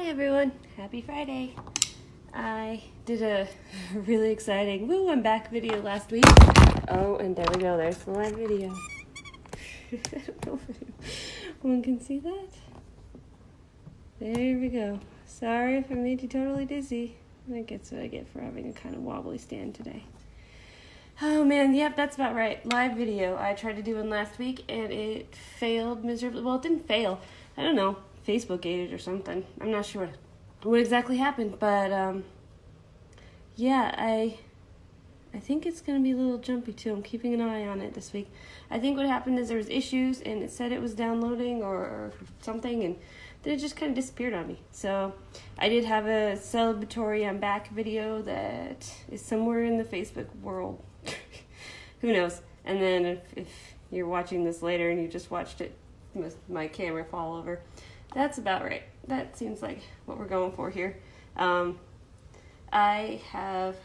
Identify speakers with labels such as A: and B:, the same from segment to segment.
A: Hi everyone, happy Friday. I did a really exciting woo I'm back video last week. Oh, and there we go, there's the live video. I don't know if anyone can see that. There we go. Sorry if I made you totally dizzy. I think that's what I get for having a kind of wobbly stand today. Oh man, yep, that's about right. Live video. I tried to do one last week and it failed miserably. Well, it didn't fail. I don't know. Facebook ate it or something. I'm not sure what exactly happened, but yeah, I think it's going to be a little jumpy too. I'm keeping an eye on it this week. I think what happened is there was issues and it said it was downloading or something, and then it just kind of disappeared on me. So I did have a celebratory I'm back video that is somewhere in the Facebook world. Who knows? And then if you're watching this later and you just watched it with my camera fall over, that's about right. That seems like what we're going for here. I have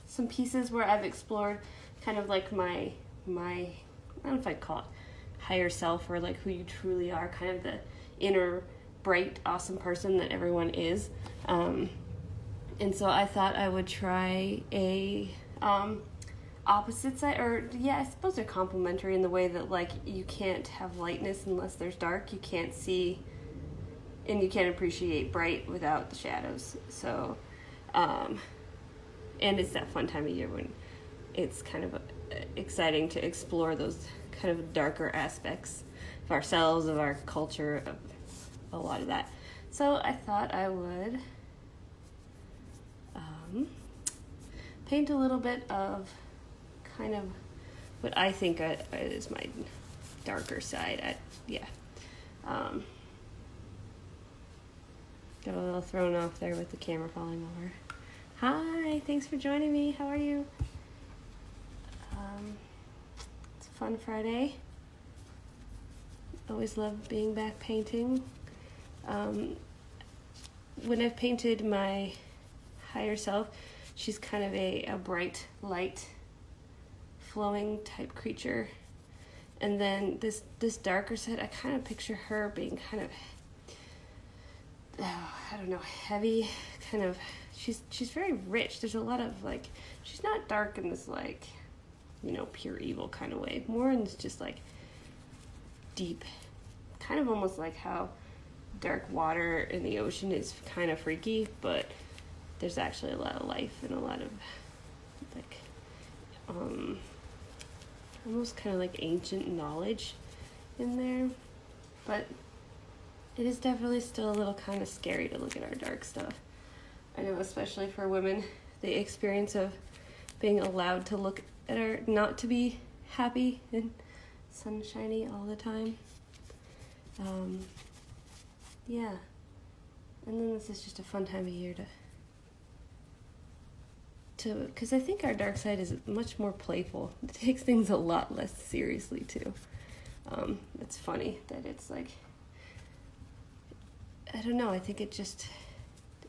A: some pieces where I've explored kind of like my I don't know if I'd call it higher self or like who you truly are, kind of the inner bright, awesome person that everyone is. And so I thought I would try a opposite side, or yeah, I suppose they're complementary in the way that like you can't have lightness unless there's dark. You can't see and you can't appreciate bright without the shadows. So, and it's that fun time of year when it's kind of exciting to explore those kind of darker aspects of ourselves, of our culture, of a lot of that. So I thought I would paint a little bit of kind of what I think is my darker side. Got a little thrown off there with the camera falling over. Hi, thanks for joining me. How are you? It's a fun Friday. Always love being back painting. When I've painted my higher self, she's kind of a bright, light, flowing type creature. And then this darker side, I kind of picture her being kind of, I don't know, heavy, kind of, she's very rich. There's a lot of like, she's not dark in this like, pure evil kind of way. More in this just like deep, kind of almost like how dark water in the ocean is kind of freaky, but there's actually a lot of life and a lot of like, almost kind of like ancient knowledge in there. But it is definitely still a little kind of scary to look at our dark stuff. I know, especially for women, the experience of being allowed to look at our, not to be happy and sunshiny all the time. Yeah. And then this is just a fun time of year because I think our dark side is much more playful. It takes things a lot less seriously too. It's funny that it's like, I don't know, I think it just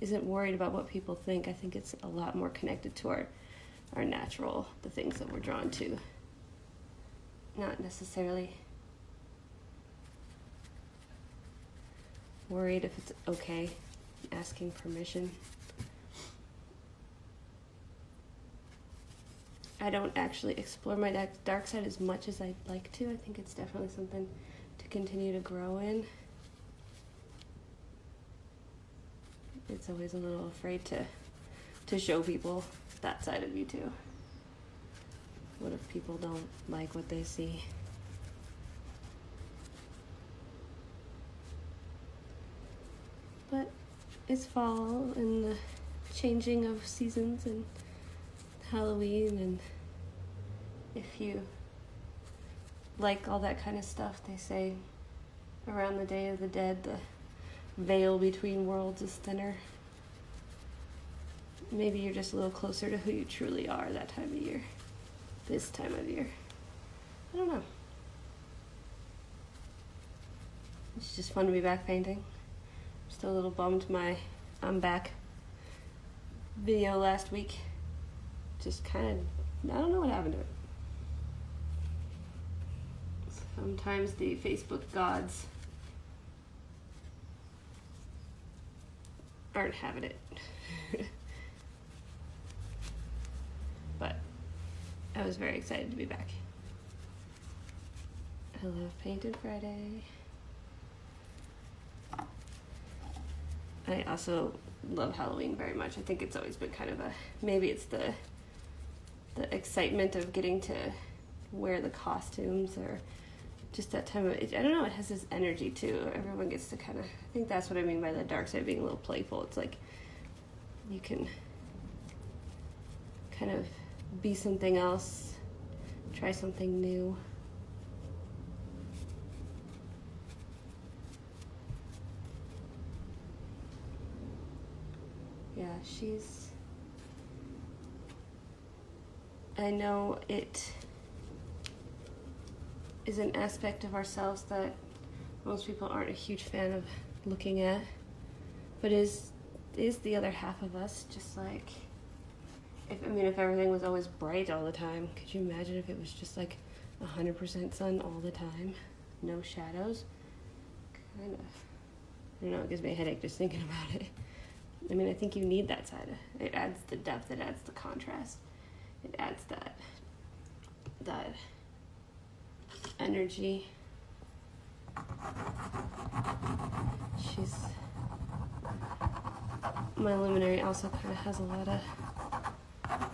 A: isn't worried about what people think. I think it's a lot more connected to our natural, the things that we're drawn to. Not necessarily worried if it's okay, asking permission. I don't actually explore my dark side as much as I'd like to. I think it's definitely something to continue to grow in. It's always a little afraid to show people that side of you too. What if people don't like what they see? But it's fall and the changing of seasons and Halloween, and if you like all that kind of stuff, they say around the Day of the Dead, the veil between worlds is thinner. Maybe you're just a little closer to who you truly are that time of year. This time of year. I don't know. It's just fun to be back painting. I'm still a little bummed my I'm back video last week just kind of, I don't know what happened to it. Sometimes the Facebook gods aren't having it. But I was very excited to be back. I love Painted Friday. I also love Halloween very much. I think it's always been kind of maybe it's the excitement of getting to wear the costumes, or just that time of it. I don't know, it has this energy too. Everyone gets to kind of, I think that's what I mean by the dark side being a little playful. It's like you can kind of be something else, try something new. Yeah, I know it is an aspect of ourselves that most people aren't a huge fan of looking at, but is the other half of us. Just like, if everything was always bright all the time, could you imagine if it was just like 100% sun all the time, no shadows? Kind of, I don't know, it gives me a headache just thinking about it. I mean, I think you need that side. It adds the depth, it adds the contrast, it adds that energy. My luminary also kind of has a lot of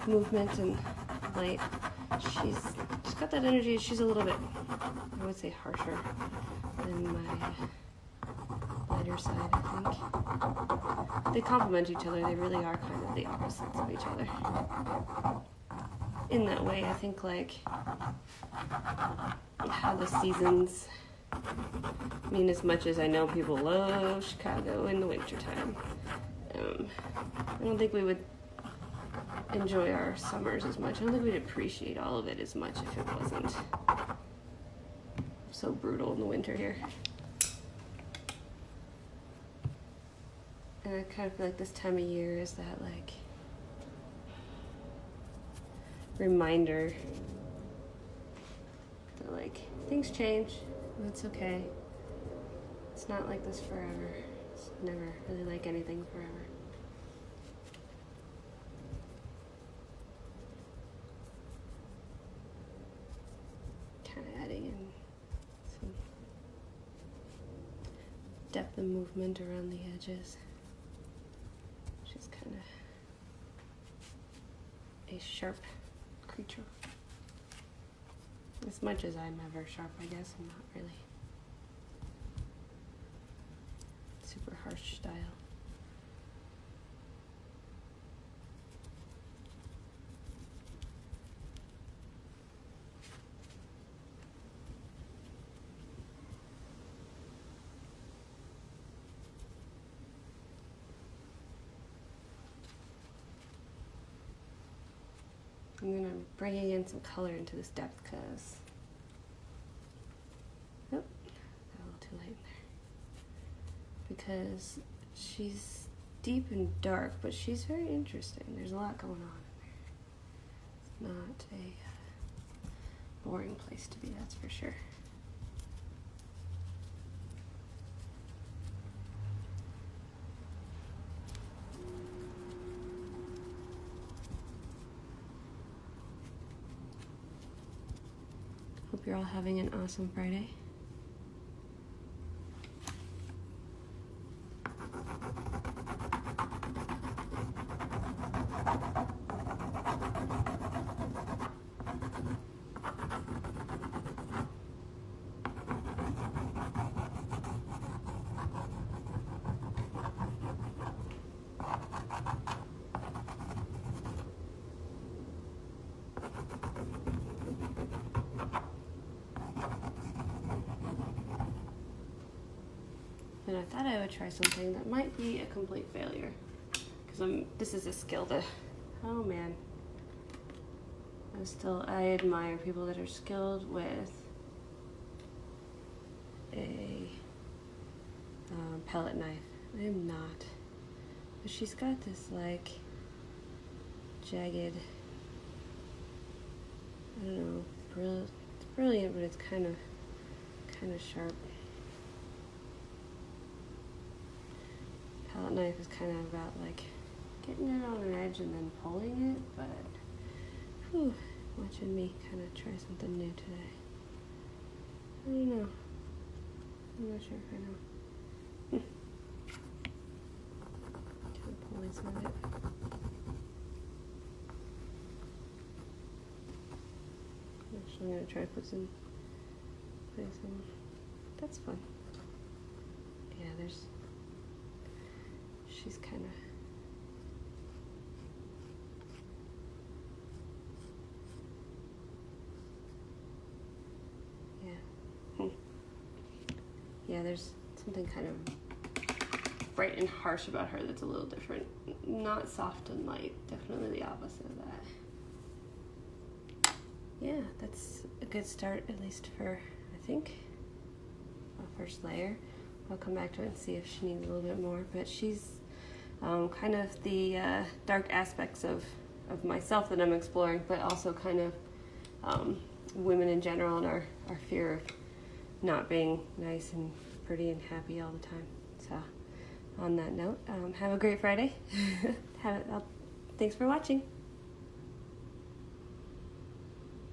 A: movement and light. She's got that energy. She's a little bit, I would say, harsher than my lighter side, I think. They complement each other. They really are kind of the opposites of each other. In that way, I think, like how the seasons mean, as much as I know people love Chicago in the wintertime, I don't think we would enjoy our summers as much. I don't think we'd appreciate all of it as much if it wasn't so brutal in the winter here. And I kind of feel like this time of year is that, like, reminder that, like, things change and it's okay. It's not like this forever. It's never really like anything forever. Kind of adding in some depth and movement around the edges. She's kind of a sharp creature. As much as I'm ever sharp, I guess. I'm not really super harsh style. And then I'm bringing in some color into this depth because, oh, got a little too light in there. Because she's deep and dark, but she's very interesting. There's a lot going on in there. It's not a boring place to be, that's for sure. Hope you're all having an awesome Friday. And I thought I would try something that might be a complete failure, because this is a skill that, oh man, I admire people that are skilled with a palette knife. I am not, but she's got this like jagged, I don't know, it's brilliant, but it's kind of sharp. flat knife is kind of about like getting it on an edge and then pulling it, but whew, watching me kind of try something new today. I don't know. I'm not sure if I know. Kind of pulling some of it. Actually, I'm going to try to put some. That's fun. Yeah, she's kind of. Yeah, there's something kind of bright and harsh about her that's a little different. Not soft and light, definitely the opposite of that. Yeah, that's a good start, at least for, I think, our first layer. I'll come back to it and see if she needs a little bit more, but she's kind of the dark aspects of myself that I'm exploring, but also kind of women in general and our fear of not being nice and pretty and happy all the time. So on that note, have a great Friday. Thanks for watching.